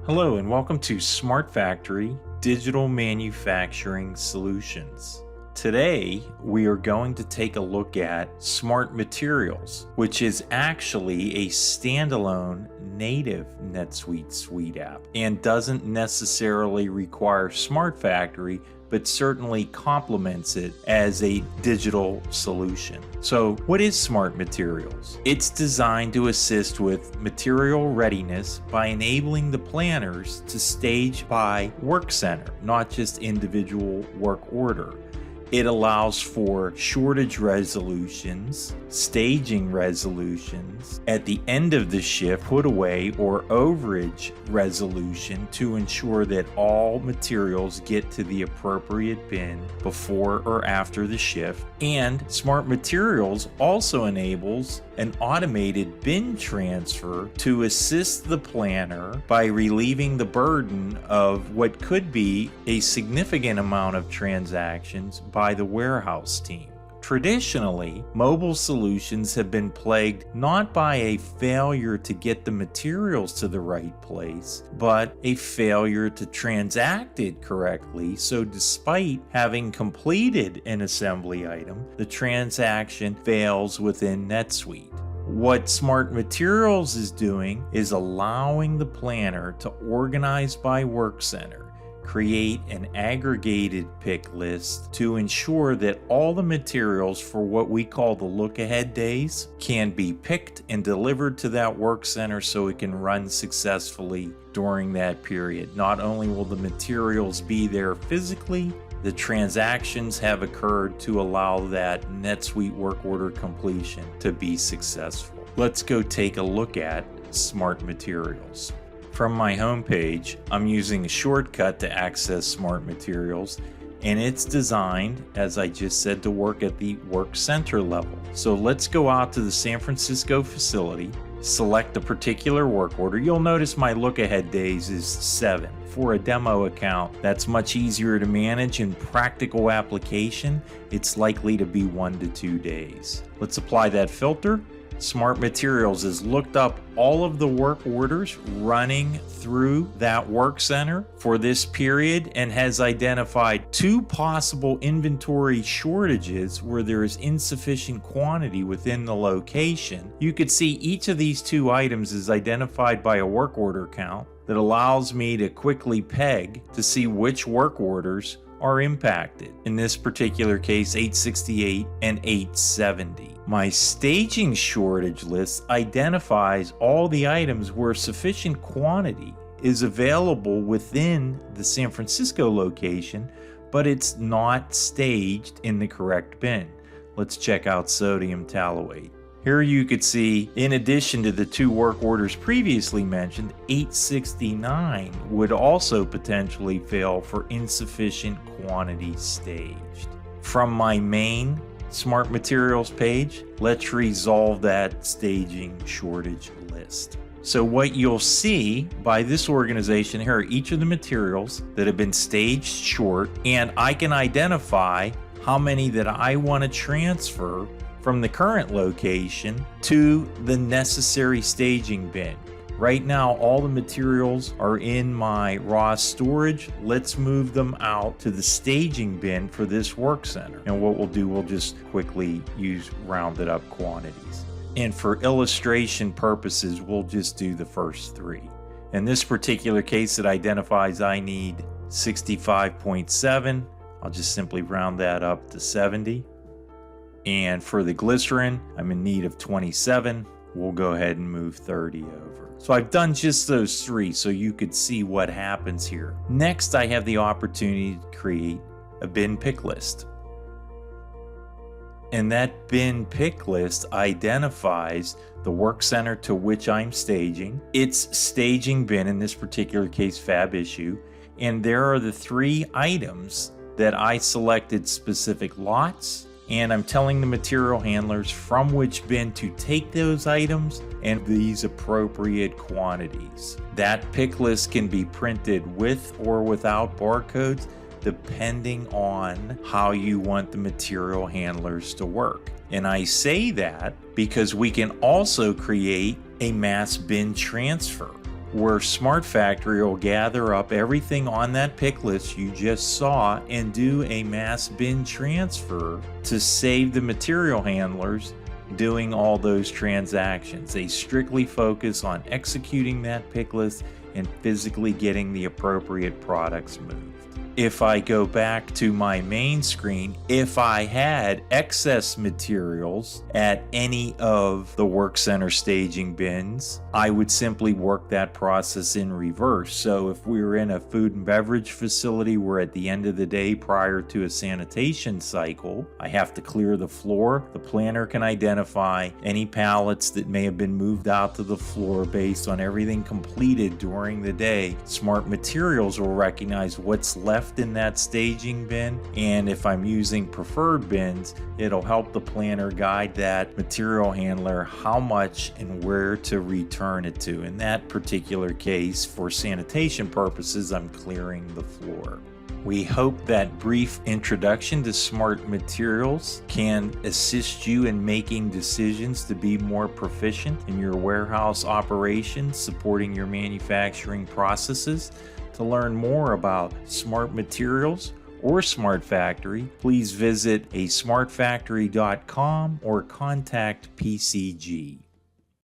Hello and welcome to SmartFactory Digital Manufacturing Solutions. Today we are going to take a look at SmartMaterials, which is actually a standalone native NetSuite suite app and doesn't necessarily require SmartFactory, but certainly complements it as a digital solution. So what is SmartMaterials? It's designed to assist with material readiness by enabling the planners to stage by work center, not just individual work order. It allows for shortage resolutions, staging resolutions, at the end of the shift, put away or overage resolution to ensure that all materials get to the appropriate bin before or after the shift. And SmartMaterials also enables an automated bin transfer to assist the planner by relieving the burden of what could be a significant amount of transactions by the warehouse team. Traditionally, mobile solutions have been plagued not by a failure to get the materials to the right place, but a failure to transact it correctly. So despite having completed an assembly item, the transaction fails within NetSuite. What SmartMaterials is doing is allowing the planner to organize by work center, create an aggregated pick list to ensure that all the materials for what we call the look-ahead days can be picked and delivered to that work center so it can run successfully during that period. Not only will the materials be there physically, the transactions have occurred to allow that NetSuite work order completion to be successful. Let's go take a look at SmartMaterials. From my homepage, I'm using a shortcut to access SmartMaterials, and it's designed, as I just said, to work at the work center level. So let's go out to the San Francisco facility, select a particular work order. You'll notice my look-ahead days is 7. For a demo account, that's much easier to manage. In practical application, it's likely to be 1 to 2 days. Let's apply that filter. SmartMaterials has looked up all of the work orders running through that work center for this period and has identified 2 possible inventory shortages where there is insufficient quantity within the location. You could see each of these 2 items is identified by a work order count that allows me to quickly peg to see which work orders are impacted. In this particular case, 868 and 870. My staging shortage list identifies all the items where sufficient quantity is available within the San Francisco location, but it's not staged in the correct bin. Let's check out sodium tallowate. Here you could see, in addition to the 2 work orders previously mentioned, 869 would also potentially fail for insufficient quantity staged. From my main SmartMaterials page, let's resolve that staging shortage list. So what you'll see by this organization, here are each of the materials that have been staged short, and I can identify how many that I want to transfer from the current location to the necessary staging bin. Right now, all the materials are in my raw storage. Let's move them out to the staging bin for this work center. And what we'll do, we'll just quickly use rounded up quantities. And for illustration purposes, we'll just do the first 3. In this particular case, it identifies I need 65.7. I'll just simply round that up to 70. And for the glycerin, I'm in need of 27. We'll go ahead and move 30 over. So I've done just those 3 so you could see what happens here. Next, I have the opportunity to create a bin pick list. And that bin pick list identifies the work center to which I'm staging, its staging bin, in this particular case fab issue, and there are the 3 items that I selected specific lots, and I'm telling the material handlers from which bin to take those items and these appropriate quantities. That pick list can be printed with or without barcodes depending on how you want the material handlers to work. And I say that because we can also create a mass bin transfer. where SmartFactory will gather up everything on that pick list you just saw and do a mass bin transfer to save the material handlers doing all those transactions. They strictly focus on executing that pick list and physically getting the appropriate products moved. If I go back to my main screen, if I had excess materials at any of the work center staging bins, I would simply work that process in reverse. So if we were in a food and beverage facility where at the end of the day prior to a sanitation cycle, I have to clear the floor, the planner can identify any pallets that may have been moved out to the floor based on everything completed during the day. SmartMaterials will recognize what's left in that staging bin, and if I'm using preferred bins, it'll help the planner guide that material handler how much and where to return it to. In that particular case, for sanitation purposes, I'm clearing the floor. We hope that brief introduction to SmartMaterials can assist you in making decisions to be more proficient in your warehouse operations, supporting your manufacturing processes. To learn more about SmartMaterials or SmartFactory, please visit smartfactory.com or contact PCG.